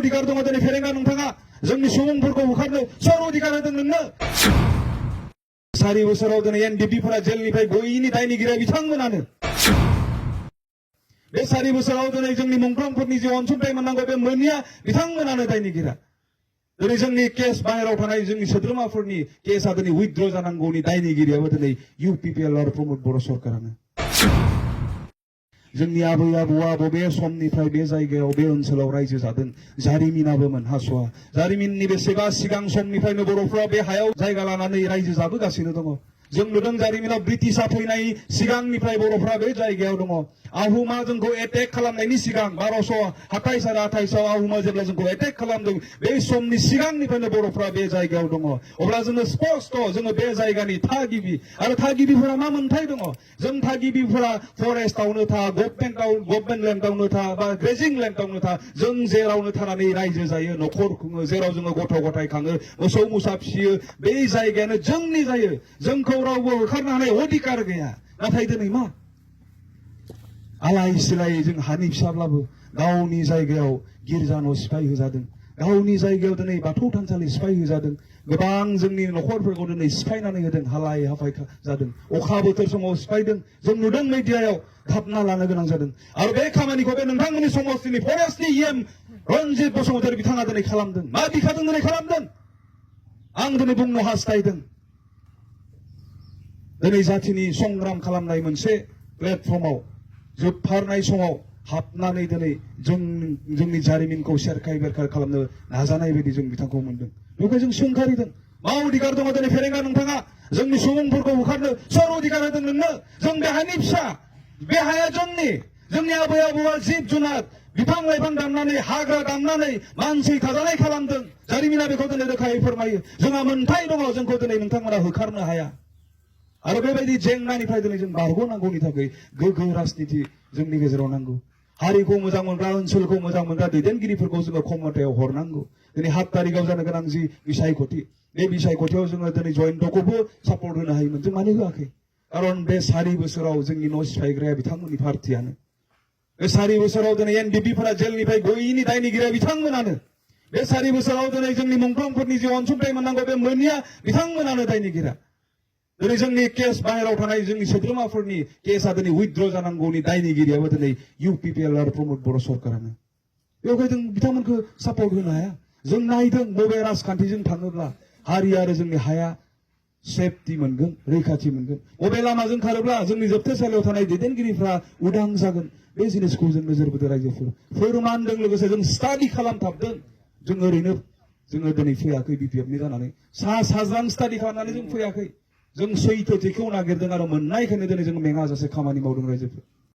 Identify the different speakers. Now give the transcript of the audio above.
Speaker 1: अधिकार दङ दिनै फेरेंगा नोंथाङा जोंनि सुबुंफोरखौ होखारनो सोर अधिकार होदों नोंनो? 4 बोसोराव दिनै एनडिपिफोरा जेलनिफ्राय गैयिनि दायनिगिरिया बिथांमोनानो। बे 4 बोसोराव दिनै जोंनि मुंख्लंफोरनि जे अनसुंथाइ मोननांगौ बे मोनिया बिथांमोनानो दायनिगिरिया। दिनै जोंनि केस बाहेराव थानाय जोंनि सोद्रोमाफोरनि केसआ दिनै उइथड्र जानांगौनि दायनिगिरियाबो दिनै UPPL आरो प्रमोद बर' सरकारानो। जोंनि आबै आबौआ बबे समनिफ्राय बे जायगायाव बे ओनसोलाव रायजो जादों जारिमिनाबो मोनहास'आ। जारिमिननि बेसेबा सिगां समनिफ्रायनो बर'फ्रा बे हायाव जायगा लानानै रायजो जाबोगासिनो दङ। जों नुदों जारिमिनाव ब्रिटिशआ फैनाय सिगांनिफ्राय बर'फ्रा बे जायगायाव दङ। आहमा जोंखौ एटेक खालामनायनि सिगां 1227 आरो 28 आहमा जेब्ला जोंखौ एटेक खालामदों बे समनि सिगांनिफ्रायनो बर'फ्रा बे जायगायाव दङ। अब्ला जोङो स्पष्ट जोङो बे जायगानि थागिबि आरो थागिबिफोरा मा मोनथाय दङ? जों थागिबिफोरा फरेस्टआवनो था गभर्नमेन्ट लेन्डआवनो था बा ग्रेजिं लेन्डआवनो था जों जेरावनो थानानै रायजो जायो न'खर खुङो जेराव जोङो गथ' गथाय खाङो मोसौ मोसा फिसियो बे जायगायानो जोंनि जायो। जोंखौ रावबो होखारनो हानाय अधिकार गैया। नाथाय दिनै मा आलाय सिलाय जों हानि फिसाब्लाबो गावनि जायगायाव गिर्जा न' सिफाय होजादों। गावनि जायगायाव दिनै बाथौ थानसालि सिफाय होजादों। गोबां जोंनि न'खरफोरखौ दिनै सिफायनानै होदों हालाय हाफाय जादों। अखा बोथोर समाव सिफायदों। जों नुदों मिडियायाव हाबना लानो गोनां जादों। आरो बे खामानिखौ बे नोंथांमोननि समस्तिनि फरेस्टनि EM रन्जित बसुमतारी बिथाङा दिनै खालामदों। मा बिखादों दिनै खालामदों? आं दिनै बुंनो हास्थायदों दिनै जातिनि संग्राम खालामनाय मोनसे प्लेटफर्माव जोबथारनाय समाव हाबनानै दिनै जोंनि जारिमिनखौ सेरखाय बेरखाय खालामनो नाजानाय बायदि जों बिथांखौ मोनदों। बेखौ जों सोंखारिदों। मा अधिकार दङ दिनै फेरेंगा नोंथाङा जोंनि सुबुंफोरखौ होखारनो सोर अधिकार होदों नोंनो? जों बे हानि फिसा, बे हाया जोंनि आबै आबौआ जिब जुनार बिफां लाइफां दाननानै हाग्रा दाननानै मानसि थाजानाय खालामदों। जारिमिना बेखौ दिनै रोखायै फोरमायो। जोंहा मोन्थाय दङ जोंखौ दिनै नोंथांमोना होखारनो हाया। आरो बेबायदि जेंनानिफ्राय दिनै जों बारग'नांगौनि थाखाय गोग्गो राजनिति जोंनि गेजेराव नांगौ। हारिखौ मोजां मोनग्रा ओनसोलखौ मोजां मोनग्रा दैदेनगिरिफोरखौ जोङो क्षमतायाव हरनांगौ। दिनै 7 तारिखआव जानो गोनां जि बिसायख'थि बे बिसायख'थियाव जोङो दिनै जयन्तखौबो सापर्ट होनो हायोमोन। जों मानो होआखै? खारन बे 4 बोसोराव जोंनि न' सिफायग्राया बिथांमोननि पार्टियानो। बे 4 बोसोराव दिनै एनडिपिफोरा जेलनिफ्राय गैयिनि दायनिगिरिया बिथांमोनानो। बे 4 बोसोराव दिनै जोंनि मुंख्लंफोरनि जे अनसुंथाइ मोननांगौ बे मोनिया बिथांमोनानो दायनिगिरिया। दिनै जोंनि केस बाहेराव थानाय जोंनि सोद्रोमाफोरनि केसआ दिनै उइथड्र जानांगौनि दायनिगिरियाबो दिनै UPPL आरो प्रमोद बर' सरकारानो। बेवहाय जों बिथांमोनखौ सापर्ट होनो हाया। जों नायदों बबे राजखान्थिजों थाङोब्ला हारि आरो जोंनि हाया सेफटि मोनगोन, रैखाथि मोनगोन। बबे लामाजों खारोब्ला जोंनि जोबथेसालियाव थानाय दैदेनगिरिफ्रा उदां जागोन। बे जिनिसखौ जों नोजोर बोदों रायजोफोर। फोरमानदों लोगोसे जों स्टाडि खालामथाबदों। जों ओरैनो जोङो दिनै फैयाखै BPFनि जानानै साज्रां स्टाडि खालामनानै जों फैयाखै। जों सैथोथिखौ नागिरदों आरो मोननायखायनो दिनै जों मेङाजासे खामानि मावदों रायजोफोर।